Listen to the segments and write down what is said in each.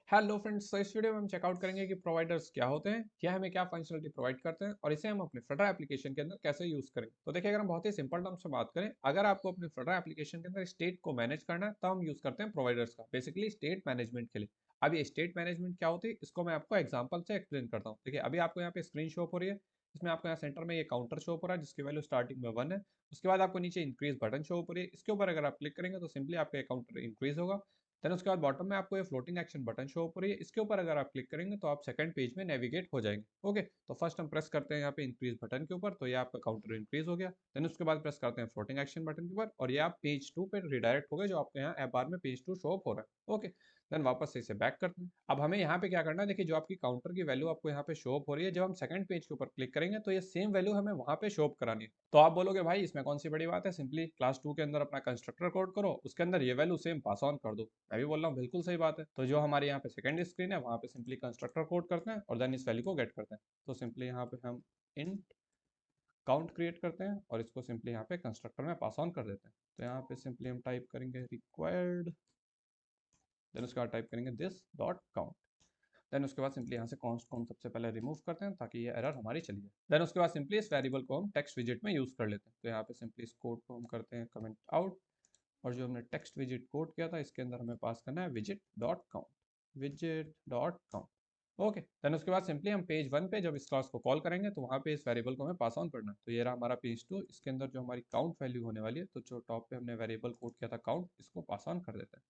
Hello friends, तो इस video में हम चेकआउट करेंगे कि प्रोवाइडर्स क्या होते हैं, क्या हमें क्या फंक्शनलिटी प्रोवाइड करते हैं और इसे हम अपने फ्लटर एप्लीकेशन के अंदर कैसे यूज करें। तो देखिए, अगर हम बहुत ही सिंपल टर्म्स में बात करें, अगर आपको अपने फ्लटर एप्लीकेशन के अंदर स्टेट को मैनेज करना है तो हम यूज करते हैं प्रोवाइडर्स का, बेसिकली स्टेट मैनेजमेंट के लिए। अब ये स्टेट मैनेजमेंट क्या होती है, इसको मैं आपको एग्जाम्पल से एक्सप्लेन करता हूँ। देखिए, अभी आपको यहाँ पे स्क्रीन शो हो रही है, इसमें आपको यहाँ सेंटर में ये काउंटर शो हो रहा है जिसकी वैल्यू स्टार्टिंग में 1 है। उसके बाद आपको नीचे इंक्रीज बटन शो हो रही है, इसके ऊपर अगर आप क्लिक करेंगे तो सिंपली आपका काउंटर इंक्रीज होगा। देन उसके बाद बॉटम में आपको ये फ्लोटिंग एक्शन बटन शो हो रही है, इसके ऊपर अगर आप क्लिक करेंगे तो आप सेकंड पेज में नेविगेट हो जाएंगे। ओके, तो फर्स्ट हम प्रेस करते हैं यहाँ पे इंक्रीज बटन के ऊपर, तो ये आपका काउंटर इंक्रीज हो गया। देन उसके बाद प्रेस करते हैं फ्लोटिंग एक्शन बटन के ऊपर और ये आप पेज 2 पे रिडायरेक्ट हो गए, जो आपके यहाँ ऐप बार में पेज 2 शो हो रहा है। ओके, देन वापस से इसे बैक करते हैं। अब हमें यहाँ पे क्या करना है, देखिए जो आपकी काउंटर की वैल्यू आपको यहाँ पे शो हो रही है, जब हम सेकंड पेज के ऊपर क्लिक करेंगे तो ये सेम वैल्यू हमें वहाँ पे शो करानी है। तो आप बोलोगे भाई इसमें कौन सी बड़ी बात है, सिंपली क्लास 2 के अंदर अपना कंस्ट्रक्टर कोड करो, उसके अंदर ये वैल्यू सेम पास ऑन कर दो। मैं भी बोल रहा हूँ बिल्कुल सही बात है। तो जो हमारे यहाँ पे सेकंड स्क्रीन है वहाँ पे सिंपली कंस्ट्रक्टर कोड करते हैं और देन इस वैल्यू को गेट करते हैं। तो सिंपली यहाँ पे हम इंट काउंट क्रिएट करते हैं और इसको सिंपली यहाँ पे कंस्ट्रक्टर में पास ऑन कर देते हैं। तो यहाँ पे सिंपली हम टाइप करेंगे रिक्वायर्ड, देन उसके बाद टाइप करेंगे दिस डॉट काउंट। देन उसके बाद सिंपली यहाँ से कॉन्स्ट को हम सबसे पहले रिमूव करते हैं ताकि ये एरर हमारी चली जाए। देन उसके बाद सिंपली इस वेरिएबल को हम टेक्स्ट विजिट में यूज कर लेते हैं। तो यहाँ पे सिंपली इस कोड को हम करते हैं कमेंट आउट और जो हमने टेक्स्ट विजिट कोड किया था इसके अंदर हमें पास करना है visit dot count, visit dot count. Okay, then उसके बाद सिंपली हम पेज 1 पे जब इस क्लास को कॉल करेंगे तो वहाँ पे इस वेरिएबल को हमें पास ऑन करना है। तो ये रहा हमारा पेज 2, इसके अंदर जो हमारी काउंट वैल्यू होने वाली है, तो जो टॉप पे हमने वेरिएबल कोड किया था काउंट, इसको पास ऑन कर देते हैं।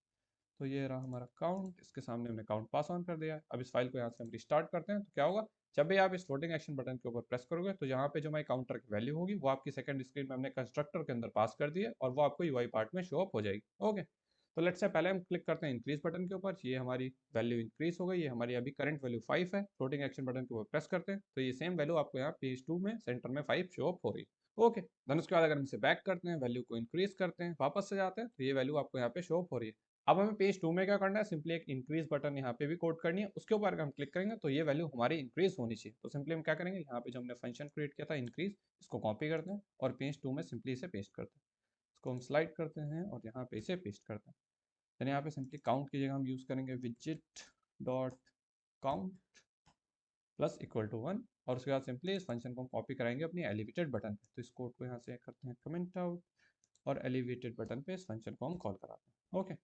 तो ये रहा हमारा काउंट, इसके सामने हमने काउंट पास ऑन कर दिया है। अब इस फाइल को यहाँ से हम रिस्टार्ट करते हैं, तो क्या होगा, जब भी आप इस फ्लोटिंग एक्शन बटन के ऊपर प्रेस करोगे तो यहाँ पे जो हमारी काउंटर की वैल्यू होगी वो आपकी सेकंड स्क्रीन में हमने कंस्ट्रक्टर के अंदर पास कर दी है और वो आपको यूआई पार्ट में शो अप हो जाएगी। ओके, तो लेट्स से पहले हम क्लिक करते हैं इंक्रीज बटन के ऊपर, ये हमारी वैल्यू इंक्रीज हो गई, ये हमारी अभी करंट वैल्यू 5 है। फ्लोटिंग एक्शन बटन के ऊपर प्रेस करते हैं तो ये सेम वैल्यू आपको यहाँ पेज 2 में सेंटर में 5 शो अप हो रही है। ओके, देन उसके बाद अगर हम इसे बैक करते हैं, वैल्यू को इंक्रीज करते हैं, वापस से जाते हैं, तो ये वैल्यू आपको यहाँ पे शो अप हो रही है। अब हमें पेज 2 में क्या करना है, सिंपली एक इंक्रीज बटन यहाँ पे भी कोड करनी है, उसके ऊपर अगर हम क्लिक करेंगे तो ये वैल्यू हमारी इंक्रीज होनी चाहिए। तो सिंपली हम क्या करेंगे, यहाँ पे जो हमने फंक्शन क्रिएट किया था इंक्रीज, इसको कॉपी करते हैं और पेज 2 में सिंपली इसे पेस्ट करते हैं। इसको हम स्लाइड करते हैं और यहाँ पे इसे पेस्ट करते हैं। देन यहाँ पे सिंपली काउंट की जगह हम यूज करेंगे visit dot count plus equal to 1 और उसके बाद सिंपली इस फंक्शन को हम कॉपी कराएंगे अपनी एलिवेटेड बटन पे। तो इस कोड को यहाँ से करते हैं कमेंट आउट और एलिवेटेड बटन पे इस फंक्शन को हम कॉल कराते हैं। ओके,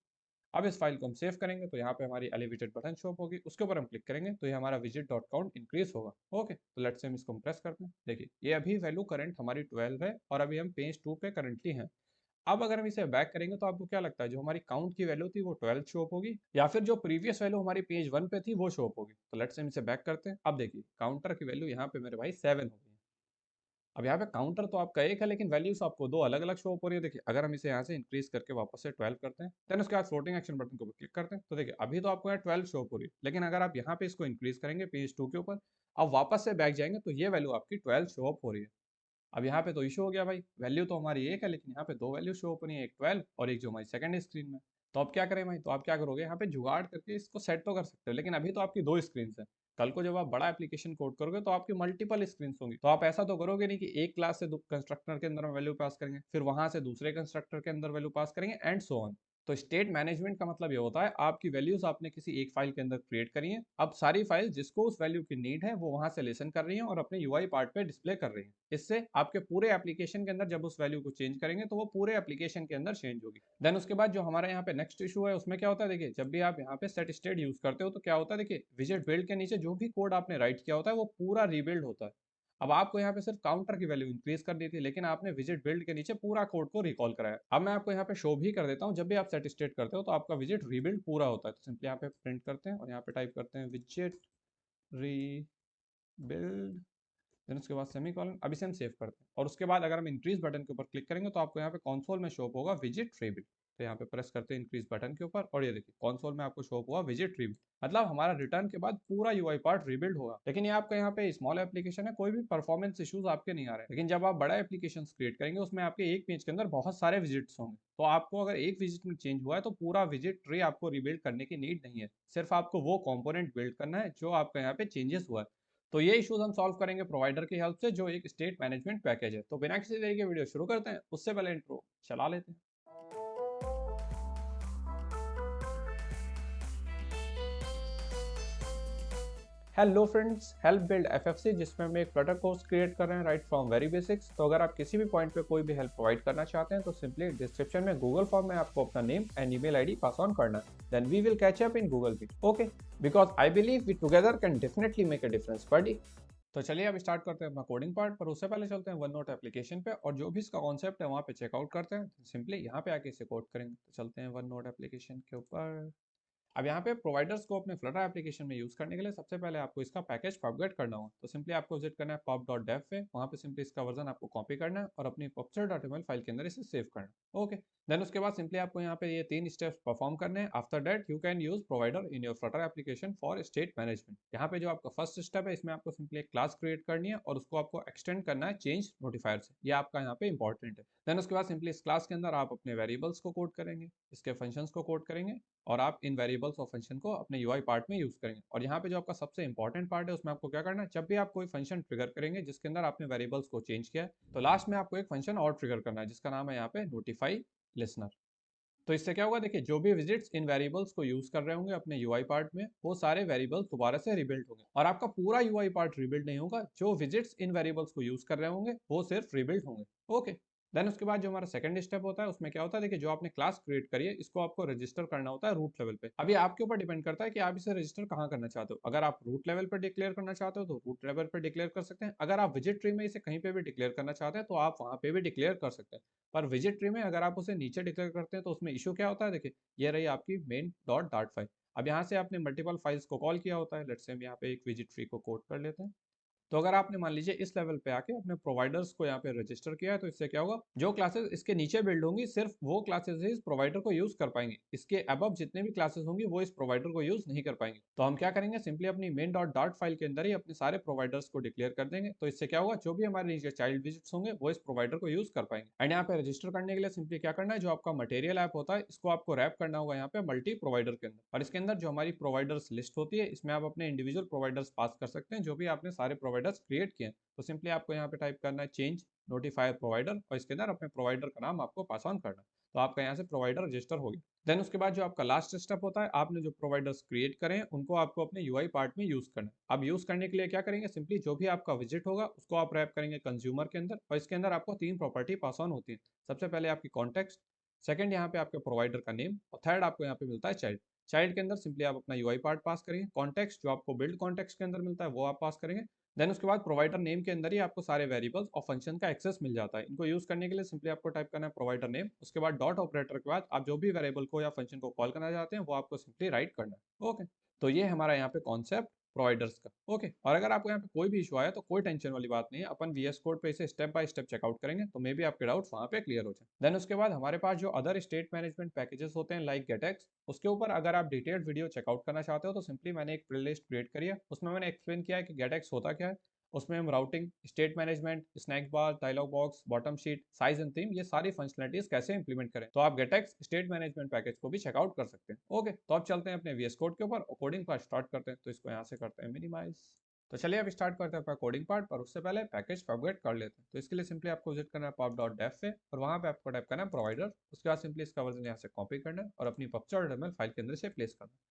अब इस फाइल को हम सेव करेंगे तो यहाँ पे हमारी एलिवेटेड बटन शो होगी, उसके ऊपर हम क्लिक करेंगे तो ये हमारा विजिट डॉट काउंट इंक्रीज होगा। ओके, तो लेट्स से हम इसको प्रेस करते हैं, देखिए ये अभी वैल्यू करंट हमारी 12 है और अभी हम पेज 2 पे करंटली हैं। अब अगर हम इसे बैक करेंगे तो आपको क्या लगता है, जो हमारी काउंट की वैल्यू थी वो 12 शो अप होगी या फिर जो प्रीवियस वैल्यू हमारी पेज 1 पे थी वो शो अप होगी। तो लेट्स से हम इसे बैक करते हैं। अब देखिए काउंटर की वैल्यू यहाँ पे मेरे भाई 7 हो गई है। अब यहाँ पे काउंटर तो आपका एक है लेकिन वैल्यूज आपको दो अलग अलग शो हो रही है। देखिए अगर हम इसे यहाँ से इंक्रीज करके वापस से 12 करते हैं, देन उसके बाद फ्लोटिंग एक्शन बटन को क्लिक करते हैं, तो देखिए अभी तो आपको यहाँ 12 शो हो रही है, लेकिन अगर आप यहाँ पे इसको इंक्रीज करेंगे पेज 2 के ऊपर, अब वापस से बैक जाएंगे तो ये वैल्यू आपकी 12 शो अप हो रही है। अब यहाँ पे तो इशू हो गया भाई, वैल्यू तो हमारी एक है लेकिन यहाँ पे दो वैल्यू शो हो रही है, एक 12 और एक जो हमारी सेकंड स्क्रीन में। तो अब क्या करें भाई, तो आप क्या करोगे, यहाँ पे जुगाड़ करके इसको सेट तो कर सकते हो, लेकिन अभी तो आपकी दो स्क्रीन है। कल को जब आप बड़ा एप्लीकेशन कोड करोगे तो आपकी मल्टीपल स्क्रीन होंगी, तो आप ऐसा तो करोगे नहीं कि एक क्लास से कंस्ट्रक्टर के अंदर वैल्यू पास करेंगे, फिर वहां से दूसरे कंस्ट्रक्टर के अंदर वैल्यू पास करेंगे एंड सो ऑन। तो स्टेट मैनेजमेंट का मतलब ये होता है, आपकी वैल्यूज आपने किसी एक फाइल के अंदर क्रिएट करी है, अब सारी फाइल जिसको उस वैल्यू की नीड है वो वहां से लिसन कर रही है और अपने यूआई पार्ट पे डिस्प्ले कर रही है। इससे आपके पूरे एप्लीकेशन के अंदर जब उस वैल्यू को चेंज करेंगे तो वो पूरे एप्लीकेशन के अंदर चेंज होगी। देन उसके बाद जो हमारे यहाँ पे नेक्स्ट इशू है उसमें क्या होता है, देखिए जब भी आप यहाँ पे सेट स्टेट यूज करते हो तो क्या होता है, देखिए विजिट बिल्ड के नीचे जो भी कोड आपने राइट किया होता है वो पूरा रीबिल्ड होता है। अब आपको यहाँ पे सिर्फ काउंटर की वैल्यू इंक्रीज कर दी थी, लेकिन आपने विजिट बिल्ड के नीचे पूरा कोड को रिकॉल कराया। अब मैं आपको यहाँ पे शो भी कर देता हूँ, जब भी आप सेट स्टेट करते हो तो आपका विजिट रीबिल्ड पूरा होता है। तो सिंपली यहाँ पे प्रिंट करते हैं और यहाँ पे टाइप करते हैं विजिट रीबिल्ड, देन उसके बाद सेमीकोलन। अब इसे हम सेव करते हैं और उसके बाद अगर हम इंक्रीज बटन के ऊपर क्लिक करेंगे तो आपको यहाँ पे कंसोल में शो होगा विजिट रिबिल्ड। तो यहाँ पे प्रेस करते हैं इंक्रीज बटन के ऊपर और ये देखिए कंसोल में आपको शो हुआ विजिट रिबिल्ड, मतलब हमारा रिटर्न के बाद पूरा यूआई पार्ट रिबिल्ड होगा। लेकिन ये आपका यहाँ पे स्मॉल एप्लीकेशन है, कोई भी परफॉर्मेंस इश्यूज आपके नहीं आ रहे, लेकिन जब आप बड़ा एप्लीकेशन क्रिएट करेंगे उसमें आपके एक पेज के अंदर बहुत सारे विजिट्स होंगे, तो आपको अगर एक विजिट में चेंज हुआ है तो पूरा विजिट ट्री आपको रिबिल्ड करने की नीड नहीं है, सिर्फ आपको वो कंपोनेंट बिल्ड करना है जो आपका यहाँ पे चेंजेस हुआ है। तो ये इश्यूज हम सॉल्व करेंगे प्रोवाइडर की हेल्प से, जो एक स्टेट मैनेजमेंट पैकेज है। तो बिना किसी देरी के वीडियो शुरू करते हैं, उससे पहले इंट्रो चला लेते हैं। Hello friends, help build FFC जिसमें हम एक फ्लटर कोर्स क्रिएट कर रहे हैं राइट फ्रॉम वेरी बेसिक्स। तो अगर आप किसी भी पॉइंट पे कोई भी हेल्प प्रोवाइड करना चाहते हैं तो सिंपली डिस्क्रिप्शन में गूगल फॉर्म में आपको अपना name and email ID pass on करना है। Then we will catch up in Google Meet. Okay, because I believe we together can definitely make a difference buddy. तो चलिए अब स्टार्ट करते हैं अपना कोडिंग पार्ट, पर उससे पहले चलते हैं वन नोट एप्लीकेशन पे और जो भी इसका कॉन्सेप्ट है वहाँ पे चेकआउट करते हैं। सिंपली यहाँ पे आके इसे कोड करेंगे। तो चलते हैं वन नोट एप्लीकेशन के ऊपर। अब यहाँ पे प्रोवाइडर्स को अपने फ्लटर एप्लीकेशन में यूज करने के लिए सबसे पहले आपको इसका पैकेज propagate करना होगा। तो सिंपली आपको विजिट करना है pub.dev पे, वहाँ पे सिंपली इसका वर्जन आपको कॉपी करना है और अपनी pupsir.ml फाइल के अंदर इसे सेव करना है। ओके, देन उसके बाद सिंपली आपको यहाँ पे ये 3 स्टेप्स परफॉर्म करने हैं। After that you can use provider in your Flutter application for state management. यहाँ पे जो आपका फर्स्ट स्टेप है, इसमें आपको सिंपली एक क्लास क्रिएट करनी है और उसको आपको एक्सटेंड करना है चेंज नोटिफायर से। ये आपका यहाँ पे इंपॉर्टेंट है। देन उसके बाद सिंपली इस क्लास के अंदर आप अपने वेरिएबल्स को कोड करेंगे, इसके फंक्शंस को कोड करेंगे और आप इन वेरिएबल्स और फंक्शन को अपने यूआई पार्ट में यूज करेंगे। और यहाँ पे जो आपका सबसे इंपॉर्टेंट पार्ट है, उसमें आपको क्या करना है, जब भी आप कोई फंक्शन ट्रिगर करेंगे जिसके अंदर आपने वेरिएबल्स को चेंज किया है, तो लास्ट में आपको एक फंक्शन और ट्रिगर करना है जिसका नाम है यहाँ पे नोटिफाई लिसनर। तो इससे क्या होगा, देखिए जो भी विजिट्स इन वेरिएबल्स को यूज कर रहे होंगे अपने यूआई पार्ट में, वो सारे वेरिएबल्स दोबारा से रिबिल्ड होंगे और आपका पूरा यूआई पार्ट रिबिल्ड नहीं होगा। जो विजिट्स इन वेरिएबल्स को यूज कर रहे होंगे वो सिर्फ रिबिल्ड होंगे। ओके, देन उसके बाद जो हमारा सेकंड स्टेप होता है, उसमें क्या होता है, देखिए जो आपने क्लास क्रिएट करी है इसको आपको रजिस्टर करना होता है रूट लेवल पे। अभी आपके ऊपर डिपेंड करता है कि आप इसे रजिस्टर कहाँ करना चाहते हो। अगर आप रूट लेवल पर डिक्लेयर करना चाहते हो तो रूट लेवल पर डिक्लेयर कर सकते हैं। अगर आप विजिट ट्री में इसे कहीं पे भी डिक्लेयर करना चाहते हैं तो आप वहाँ पे भी डिक्लेयर कर सकते हैं। पर विजिट ट्री में अगर आप उसे नीचे डिक्लेयर करते हैं तो उसमें इशू क्या होता है, देखिए ये रही आपकी मेन डॉट डार्ट फाइल। अब यहाँ से आपने मल्टीपल फाइल्स को कॉल किया होता है। लेट्स से हम यहाँ पे एक विजिट ट्री को कोड कर लेते हैं। तो अगर आपने मान लीजिए इस लेवल पे आके अपने प्रोवाइडर्स को यहाँ पे रजिस्टर किया है, तो इससे क्या होगा, जो क्लासेस इसके नीचे बिल्ड होंगी सिर्फ वो क्लासेस ही इस प्रोवाइडर को यूज कर पाएंगे। इसके अबव जितने भी क्लासेस होंगी वो इस प्रोवाइडर को यूज नहीं कर पाएंगे। तो हम क्या करेंगे, सिंपली अपनी मेन डॉट डार्ट फाइल के अंदर ही अपने सारे प्रोवाइडर्स को डिक्लेयर कर देंगे। तो इससे क्या होगा, जो भी हमारे नीचे चाइल्ड विजिट्स होंगे वो इस प्रोवाइडर को यूज कर पाएंगे। एंड यहाँ पे रजिस्टर करने के लिए सिंपली क्या करना है, जो आपका मटेरियल ऐप होता है इसको आपको रैप करना होगा यहाँ पे मल्टी प्रोवाइडर के अंदर। और इसके अंदर जो हमारी प्रोवाइडर्स लिस्ट होती है, इसमें आप अपने इंडिविजुअल प्रोवाइडर्स पास कर सकते हैं जो भी आपने सारे प्रोवाइडर्स क्रिएट किए हैं। तो सिंपली आपको यहाँ पे टाइप करना है चेंज नोटिफायर प्रोवाइडर और इसके अंदर अपने प्रोवाइडर का नाम आपको पास ऑन करना है। तो आपका यहाँ से प्रोवाइडर रजिस्टर हो गया। देन उसके बाद जो आपका लास्ट स्टेप होता है, आपने जो प्रोवाइडर्स क्रिएट करें हैं उनको आपको अपने यूआई पार्ट में यूज करना है। अब यूज करने के लिए क्या करेंगे, सिंपली जो भी आपका विजिट होगा उसको आप रैप करेंगे कंज्यूमर के अंदर और इसके अंदर आपको 3 प्रॉपर्टी पास ऑन होती है। सबसे पहले आपकी कॉन्टेक्स्ट, सेकंड यहाँ पे आपके प्रोवाइडर का नेम और थर्ड आपको यहाँ पे मिलता है चाइल्ड। चाइल्ड के अंदर सिंपली आप अपना यूआई पार्ट पास करेंगे, कॉन्टेक्स्ट जो आपको बिल्ड कॉन्टेक्स्ट के अंदर मिलता है वो आप पास करेंगे। देन उसके बाद प्रोवाइडर नेम के अंदर ही आपको सारे वेरिएबल्स और फंक्शन का एक्सेस मिल जाता है। इनको यूज करने के लिए सिंपली आपको टाइप करना है प्रोवाइडर नेम, उसके बाद डॉट ऑपरेटर के बाद आप जो भी वेरिएबल को या फंक्शन को कॉल करना चाहते हैं वो आपको सिंपली राइट करना है। ओके, तो ये हमारा यहाँ पे कॉन्सेप्ट प्रोवाइडर्स का। ओके, और अगर आपको यहाँ पे कोई भी इशू आया तो कोई टेंशन वाली बात नहीं है, अपन वीएस कोड पे इसे स्टेप बाय स्टेप चेकआउट करेंगे तो मे भी आपके डाउट्स वहाँ पे क्लियर हो जाए। देन उसके बाद हमारे पास जो अदर स्टेट मैनेजमेंट पैकेजेस होते हैं लाइक गेटेक्स, उसके ऊपर अगर आप डिटेल्ड वीडियो चेकआउट करना चाहते हो तो सिंपली मैंने एक प्लेलिस्ट क्रिएट करी है, उसमें मैंने एक्सप्लेन किया है कि गेटेक्स होता क्या है। उसमें हम routing, state management, snack bar, dialog box, bottom sheet, size and theme, ये सारी फंक्शनलिटीज कैसे इंप्लीमेंट करें, तो आप गेटेक्स स्टेट मैनेजमेंट पैकेज को भी चेकआउट कर सकते हैं। ओके, तो अब चलते हैं अपने वीएस कोड के ऊपर और कोडिंग पार्ट स्टार्ट करते हैं। तो इसको यहाँ से करते हैं मिनिमाइज। तो चलिए अब स्टार्ट करते हैं अपना कोडिंग पार्ट, पर उससे पहले पैकेज अपग्रेड कर लेते हैं। तो इसके लिए सिंपली आपको विजिट करना है pub.dev पे और वहाँ पे आपको टाइप करना है प्रोवाइडर। उसके बाद सिंपली इसका वर्जन यहाँ से कॉपी करना है और अपनी pubsir.ml फाइल के अंदर से प्लेस करना है।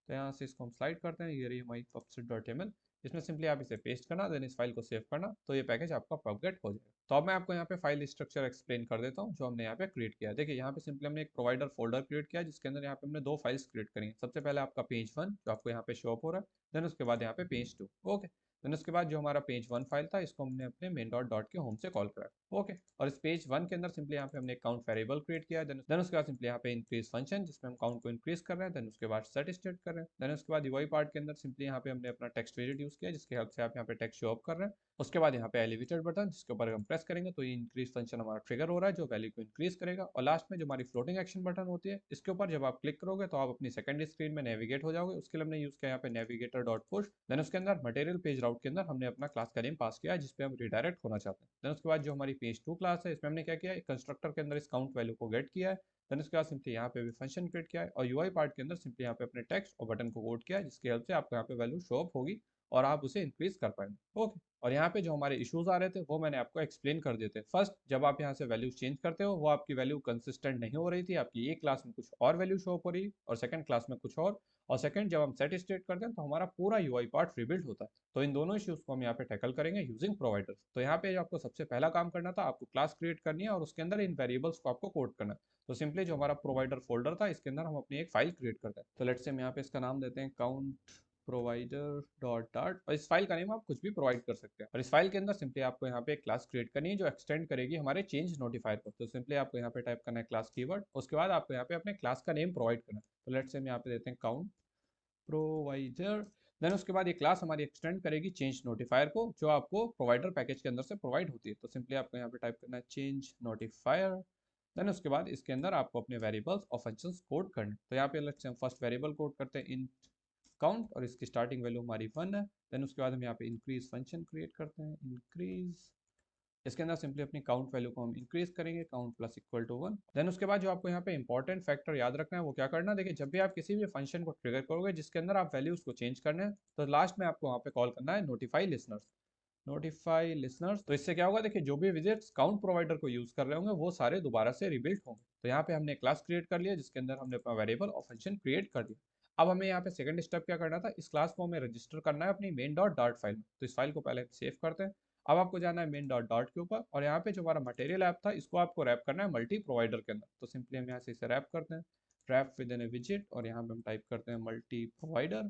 तो यहाँ से इसको हम स्लाइड करते हैं, ये रही हमारी pubsir.ml। इसमें सिंपली आप इसे पेस्ट करना, देन इस फाइल को सेव करना, तो ये पैकेज आपका अपग्रेड हो जाएगा। तो अब मैं आपको यहाँ पे फाइल स्ट्रक्चर एक्सप्लेन कर देता हूँ जो हमने यहाँ पे क्रिएट किया है। देखिए यहाँ पे सिंपली हमने एक प्रोवाइडर फोल्डर क्रिएट किया है जिसके अंदर यहाँ पे हमने 2 फाइल्स क्रिएट करी हैं। सबसे पहले आपका पेज 1 जो आपको यहाँ पे शो अप हो रहा है, देन उसके बाद यहाँ पे पेज 2। ओके, देन उसके बाद जो हमारा पेज 1 फाइल था इसको हमने अपने मेन डॉट डॉट के होम से कॉल करा। ओके, और इस पेज 1 के अंदर सिंपली यहाँ पे हमने एक काउंट वेरिएबल क्रिएट किया है। देन उसके बाद सिंपली यहाँ पे इंक्रीज फंक्शन जिसमें हम काउंट को इंक्रीज कर रहे हैं, देन उसके बाद सेट स्टेट कर रहे हैं। देन उसके बाद यूआई पार्ट के अंदर सिंपली यहाँ पे हमने अपना टेक्स्ट विजेट यूज किया जिसकी हेल्प से आप यहाँ पे टेक्स्ट शो अप कर रहे हैं। उसके बाद यहाँ पे एलिवेटेड बटन जिसके ऊपर हम प्रेस करेंगे तो ये इंक्रीज फंक्शन हमारा ट्रिगर हो रहा है जो वैल्यू को इंक्रीज करेगा। और लास्ट में जो हमारी फ्लोटिंग एक्शन बटन होती है इसके ऊपर जब आप क्लिक करोगे तो आप अपनी सेकंड स्क्रीन में नेविगेट हो जाओगे। उसके लिए हमने यूज किया यहाँ पे नेविगेटर डॉट पुश। देन उसके अंदर मटेरियल पेज राउट के अंदर हमने अपना क्लास का नेम पास किया है जिसपे हम रिडायरेक्ट होना चाहते हैं। देन उसके बाद जो हमारी पेज 2 क्लास है इसमें हमने क्या किया है, कंस्ट्रक्टर के अंदर इस काउंट वैल्यू को गेट किया है। देन उसके बाद सिंपली यहाँ पे भी फंक्शन क्रिएट किया है और यूआई पार्ट के अंदर सिंपली यहाँ पे अपने टेक्स्ट और बटन को कोड किया है जिसकी हेल्प से आपको यहाँ पे वैल्यू शो अप होगी और आप उसे इंक्रीज कर पाएंगे। ओके, और यहाँ पे जो हमारे इश्यूज आ रहे थे वो मैंने आपको एक्सप्लेन कर देते। फर्स्ट, जब आप यहाँ से वैल्यू चेंज करते हो वो आपकी वैल्यू कंसिस्टेंट नहीं हो रही थी, आपकी एक क्लास में कुछ और वैल्यू शो अप हो रही और सेकंड क्लास में कुछ और और सेकंड जब हम सेट स्टेट करते हैं तो हमारा पूरा यूआई पार्ट रिबिल्ड होता है। तो इन दोनों इश्यूज को हम यहाँ पे टैकल करेंगे यूजिंग प्रोवाइडर। तो यहाँ पे जो आपको सबसे पहला काम करना था, आपको क्लास क्रिएट करनी है और उसके अंदर इन वेरिएबल्स को आपको कोड करना है। तो सिंपली जो हमारा प्रोवाइडर फोल्डर था इसके अंदर हम अपनी एक फाइल क्रिएट करते हैं। तो लेट्स से हम यहाँ पे इसका नाम देते हैं काउंट प्रोवाइडर डॉट डार्ट, और इस फाइल का नेम आप कुछ भी प्रोवाइड कर सकते हैं। और इस फाइल के अंदर सिंपली आपको यहाँ पे एक क्लास क्रिएट करनी है जो एक्सटेंड करेगी हमारे चेंज नोटिफायर को। तो सिंपली आपको यहाँ पे टाइप करना है क्लास कीवर्ड, उसके बाद आपको यहाँ पे अपने क्लास का नेम प्रोवाइड करना है। तो लेट्स से हम यहाँ पे देते हैं काउंट प्रोवाइडर। देन उसके बाद ये क्लास हमारी एक्सटेंड करेगी चेंज नोटिफायर को, जो आपको प्रोवाइडर पैकेज के अंदर से प्रोवाइड होती है। तो सिंपली आपको यहाँ पे टाइप करना है चेंज नोटिफायर। देन उसके बाद इसके अंदर आपको अपने वेरिएबल्स और फंक्शंस कोड करने। तो यहाँ पे लेट्स से हम फर्स्ट वेरिएबल कोड करते हैं इंट काउंट, और इसकी स्टार्टिंग वैल्यू हमारी 1 है। देन उसके बाद हम यहाँ पे इंक्रीज फंक्शन क्रिएट करते हैं, इंक्रीज। इसके अंदर सिंपली अपनी काउंट वैल्यू को हम इंक्रीज करेंगे, count plus equal to 1। Then उसके बाद जो आपको यहाँ पे इंपॉर्टेंट फैक्टर याद रखना है वो क्या करना है, देखिए जब भी आप किसी भी फंक्शन को ट्रिगर करोगे जिसके अंदर आप वैल्यूज को चेंज करने हैं, तो लास्ट में आपको वहाँ पे कॉल करना है नोटिफाई लिसनर्स। नोटिफाई लिसनर्स, तो इससे क्या होगा, देखिए जो भी विजिट्स काउंट प्रोवाइडर को यूज कर रहे होंगे वो सारे दोबारा से रिबिल्ड होंगे। तो यहाँ पे हमने क्लास क्रिएट कर लिया जिसके अंदर हमने अपना वेरिएबल और फंक्शन क्रिएट कर दिया। अब हमें यहाँ पे सेकंड स्टेप क्या करना था, इस क्लास को हमें रजिस्टर करना है अपनी मेन डॉट डार्ट फाइल में। तो इस फाइल को पहले सेव करते हैं। अब आपको जाना है मेन डॉट डार्ट के ऊपर, और यहाँ पे जो हमारा मटेरियल ऐप था इसको आपको रैप करना है मल्टी प्रोवाइडर के अंदर। तो सिंपली हम यहाँ से इसे रैप करते हैं, wrap within a visit, और यहाँ पे हम टाइप करते हैं मल्टी प्रोवाइडर।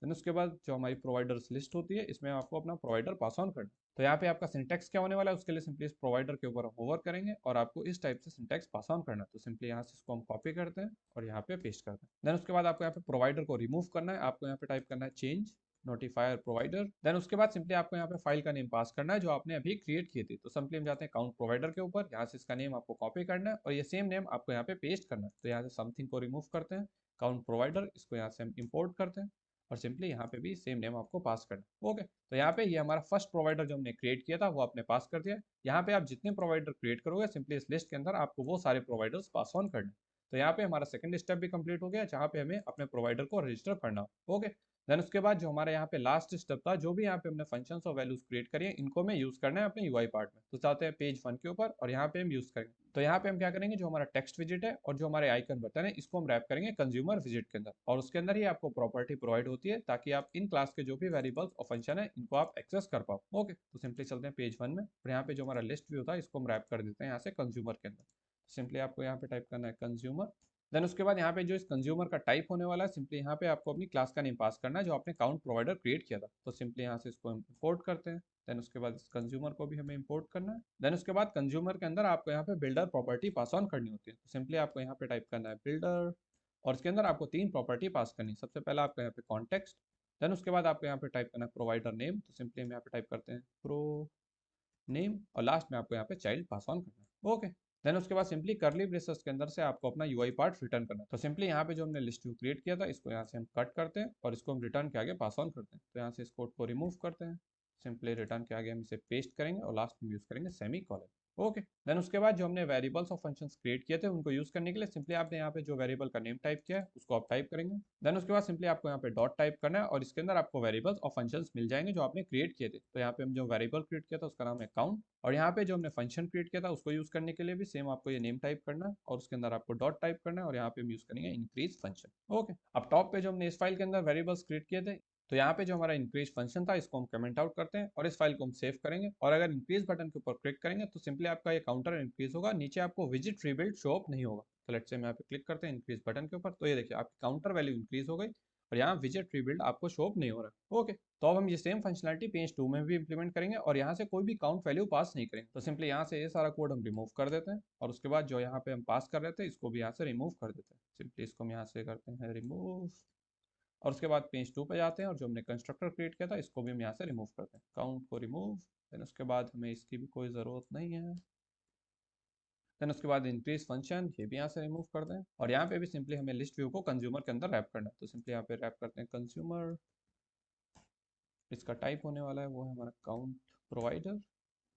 देन उसके बाद जो हमारी प्रोवाइडर्स लिस्ट होती है इसमें आपको अपना प्रोवाइडर पास ऑन करना है। तो यहाँ पे आपका सिंटेक्स क्या होने वाला है, उसके लिए सिंपली इस प्रोवाइडर के ऊपर होवर करेंगे और आपको इस टाइप से सिंटेक्स पास ऑन करना है। तो सिंपली यहाँ से इसको हम कॉपी करते हैं और यहाँ पे पेस्ट करते हैं। देन उसके बाद आपको यहाँ पे प्रोवाइडर को रिमूव करना है, आपको यहाँ पे टाइप करना है चेंज नोटिफायर प्रोवाइडर। देन उसके बाद सिंपली आपको यहाँ पे फाइल का नेम पास करना है जो आपने अभी क्रिएट की थी। तो सिंपली हम जाते हैं काउंट प्रोवाइडर के ऊपर, यहाँ से इसका नेम आपको कॉपी करना है और ये सेम नेम आपको यहाँ पे पेस्ट करना है। तो यहाँ से समथिंग को रिमूव करते हैं, काउंट प्रोवाइडर, इसको यहाँ से हम इम्पोर्ट करते हैं और सिंपली यहाँ पे भी सेम नेम आपको पास करना है। ओके, तो यहाँ पे ये हमारा फर्स्ट प्रोवाइडर जो हमने क्रिएट किया था वो आपने पास कर दिया। यहाँ पे आप जितने प्रोवाइडर क्रिएट करोगे सिंपली इस लिस्ट के अंदर आपको वो सारे प्रोवाइडर्स पास ऑन करने। तो यहाँ पे हमारा सेकंड स्टेप भी कंप्लीट हो गया जहाँ पे हमें अपने प्रोवाइडर को रजिस्टर करना। ओके, देन उसके बाद जो हमारे यहाँ पे लास्ट स्टेप था, जो भी यहाँ पे हमने फंक्शंस और वैल्यूज क्रिएट करी है इनको हमें यूज करना है अपने यूआई पार्ट में। तो चाहते हैं पेज 1 के ऊपर और यहाँ पे हम यूज करेंगे। तो यहाँ पे हम क्या करेंगे, जो हमारा टेक्स्ट विजिट है और जो हमारे आइकन बटन है इसको हम रैप करेंगे कंज्यूमर विजिट के अंदर, और उसके अंदर ही आपको प्रॉपर्टी प्रोवाइड होती है ताकि आप इन क्लास के जो भी वेरिएबल्स और फंक्शन है इनको आप एक्सेस कर पाओ। ओके, तो सिंपली चलते हैं पेज 1 में, और यहाँ पे जो हमारा लिस्ट व्यू था इसको हम रैप कर देते हैं यहाँ से कंज्यूमर के अंदर। सिंपली आपको यहाँ पे टाइप करना है कंज्यूमर। देन उसके बाद यहाँ पे जो इस कंज्यूमर का टाइप होने वाला है, सिंपली यहाँ पे आपको अपनी क्लास का नेम पास करना है जो आपने काउंट प्रोवाइडर क्रिएट किया था। तो सिंपली यहाँ से इसको इंपोर्ट करते हैं। देन उसके बाद इस कंज्यूमर को भी हमें इंपोर्ट करना है। देन उसके बाद कंज्यूमर के अंदर आपको यहाँ पे बिल्डर प्रॉपर्टी पास ऑन करनी होती है। तो सिंपली आपको यहाँ पे टाइप करना है बिल्डर, और इसके अंदर आपको 3 प्रॉपर्टी पास करनी है। सबसे पहला आपको यहाँ पे कॉन्टेक्स्ट, देन उसके बाद आपको यहाँ पे टाइप करना है प्रोवाइडर नेम। तो सिंपली हम यहाँ पे टाइप करते हैं प्रो नेम, और लास्ट में आपको यहाँ पे चाइल्ड पास ऑन करना है। ओके, देन उसके बाद सिंपली करली ब्रेसेस के अंदर से आपको अपना यूआई पार्ट रिटर्न करना है। तो सिंपली यहाँ पे जो हमने लिस्ट व्यू क्रिएट किया था इसको यहाँ से हम कट करते हैं और इसको हम रिटर्न के आगे पास ऑन करते हैं। तो यहाँ से इस कोड को रिमूव करते हैं, सिंपली रिटर्न के आगे हम इसे पेस्ट करेंगे और लास्ट में यूज करेंगे सेमी कॉलन। ओके, देन उसके बाद जो हमने वेरिएबल्स और फंक्शंस क्रिएट किए थे उनको यूज करने के लिए सिंपली आपने यहाँ पे जो वेरिएबल का नेम टाइप किया है उसको आप टाइप करेंगे। देन उसके बाद सिंपली आपको यहाँ पे डॉट टाइप करना है और इसके अंदर आपको वेरिएबल्स और फंक्शंस मिल जाएंगे जो आपने क्रिएट किए थे। तो यहाँ पे हम जो वेरिएबल क्रिएट किया था उसका नाम है काउंट, और यहाँ पे जो हमने फंक्शन क्रिएट किया था उसको यूज करने के लिए भी सेम आपको ये नेम टाइप करना है और उसके अंदर आपको डॉट टाइप करना है, और यहाँ पे हम यूज करेंगे इंक्रीज फंक्शन। ओके, अब टॉप पे जो हमने इस फाइल के अंदर वेरिएबल्स क्रिएट किए थे, तो यहाँ पे जो हमारा इंक्रीज फंक्शन था इसको हम कमेंट आउट करते हैं और इस फाइल को हम सेव करेंगे। और अगर इंक्रीज बटन के ऊपर क्लिक करेंगे तो सिंपली आपका ये काउंटर इंक्रीज होगा, नीचे आपको विजिट रिबिल्ड शो अप नहीं होगा। तो लेट्स से हम यहाँ पे क्लिक करते हैं इंक्रीज बटन के ऊपर, तो ये देखिए आपकी काउंटर वैल्यू इंक्रीज हो गई और यहाँ विजिट रिबिल्ड आपको शो अप नहीं हो रहा। ओके, तो अब हम ये सेम फंक्शनलिटी पेज 2 में भी इंप्लीमेंट करेंगे और यहाँ से कोई भी काउंट वैल्यू पास नहीं करेंगे। तो सिंपली यहाँ से ये सारा कोड हम रिमूव कर देते हैं और उसके बाद जो यहाँ पे हम पास कर रहे थे इसको भी यहाँ से रिमूव कर देते हैं। सिंपली इसको हम यहाँ से करते हैं रिमूव, और उसके बाद पेज 2 पे जाते हैं और जो हमने कंस्ट्रक्टर क्रिएट किया था इसको भी हम यहाँ से रिमूव करते हैं, काउंट को रिमूव। देन उसके बाद हमें इसकी भी कोई ज़रूरत नहीं है। देन उसके बाद इंक्रीज फंक्शन, ये भी यहाँ से रिमूव कर दें, और यहाँ पे भी सिंपली हमें लिस्ट व्यू को कंज्यूमर के अंदर रैप करना है। तो सिंपली यहाँ पे रैप करते हैं कंज्यूमर, इसका टाइप होने वाला है वो है हमारा काउंट प्रोवाइडर।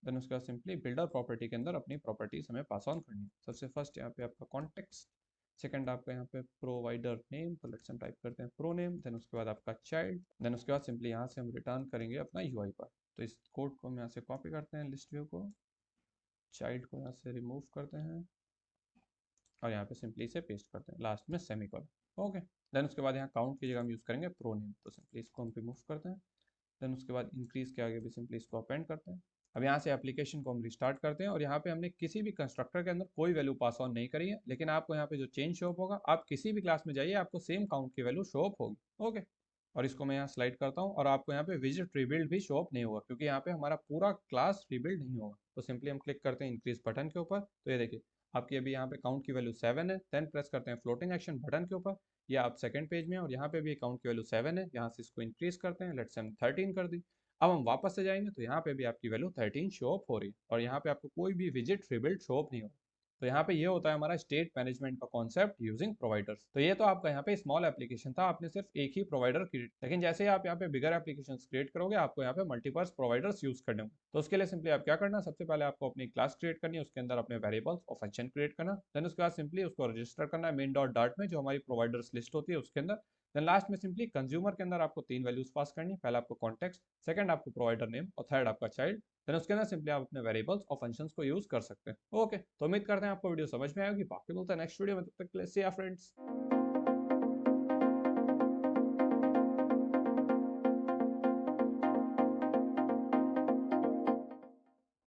देन उसके बाद सिंपली बिल्डर प्रॉपर्टी के अंदर अपनी प्रॉपर्टीज हमें पास ऑन करनी है। सबसे फर्स्ट यहाँ पे आपका कॉन्टेक्स्ट, सेकंड आपका यहाँ पे प्रोवाइडर नेम, तो लेट्स हम टाइप करते हैं प्रो नेम। देन उसके बाद आपका चाइल्ड, देन उसके बाद सिंपली यहाँ से हम रिटर्न करेंगे अपना यूआई पार्ट। तो इस कोड को हम यहाँ से कॉपी करते हैं लिस्ट व्यू को, चाइल्ड को यहाँ से रिमूव करते हैं और यहाँ पे सिंपली इसे पेस्ट करते हैं, लास्ट में सेमीकोलन। ओके, देन उसके बाद यहाँ काउंट की जगह हम यूज़ करेंगे प्रो नेम, तो सिंपली इसको हम रिमूव करते हैं। देन उसके बाद इंक्रीज के आगे भी सिंपली इसको अपेंड करते हैं। अब यहाँ से एप्लीकेशन को हम रिस्टार्ट करते हैं और यहाँ पे हमने किसी भी कंस्ट्रक्टर के अंदर कोई वैल्यू पास ऑन नहीं करी है, लेकिन आपको यहाँ पे जो चेंज शो अप होगा, आप किसी भी क्लास में जाइए आपको सेम काउंट की वैल्यू शो अप होगी। ओके, और इसको मैं यहाँ स्लाइड करता हूँ और आपको यहाँ पे विजिट रिबिल्ड भी शो अप नहीं होगा, क्योंकि यहाँ पे हमारा पूरा क्लास रिबिल्ड नहीं होगा। तो सिंपली हम क्लिक करते हैं इंक्रीज बटन के ऊपर, तो ये देखिए आपकी अभी यहाँ पे काउंट की वैल्यू 7 है। देन प्रेस करते हैं फ्लोटिंग एक्शन बटन के ऊपर, या आप सेकंड पेज में, और यहाँ पे भी काउंट की वैल्यू 7 है। यहाँ से इसको इंक्रीज करते हैं, लेट्स से हम 13 कर दी। अब हम वापस से जाएंगे तो यहाँ पे भी आपकी वैल्यू 13 शो अप हो रही है, और यहाँ पे आपको कोई भी विजिट रिबिल्ड शो अप नहीं हो। तो यहाँ पे ये होता है हमारा स्टेट मैनेजमेंट का कॉन्सेप्ट यूजिंग प्रोवाइडर्स। तो ये तो आपका यहाँ पे स्मॉल एप्लीकेशन था, आपने सिर्फ एक ही प्रोवाइडर क्रिएट, लेकिन जैसे ही आप यहाँ पे बिगर एप्लीकेशन क्रिएट करोगे आपको यहाँ पे मल्टीपर्स प्रोवाइडर्स यूज करने होंगे। तो उसके लिए सिंपली आप क्या करना, सबसे पहले आपको अपनी क्लास क्रिएट करनी है, उसके अंदर अपने वेरिएबल्स और फंक्शन क्रिएट करना। देन उसके बाद सिंपली उसको रजिस्टर करना है मेन डॉट डार्ट में, जो हमारी प्रोवाइडर्स लिस्ट होती है उसके अंदर। देन लास्ट में सिंपली कंज्यूमर के अंदर आपको 3 वैल्यूज पास करनी है, पहला आपको कॉन्टेक्स्ट, सेकंड आपको प्रोवाइडर नेम और थर्ड आपका चाइल्ड। देन उसके अंदर सिंपली आप अपने वेरिएबल्स और फंक्शंस को यूज कर सकते हैं। ओके, तो उम्मीद करते हैं आपको वीडियो समझ में आएगी। बाकी बोलते हैं नेक्स्ट वीडियो में, तब तक के लिए सी या फ्रेंड्स।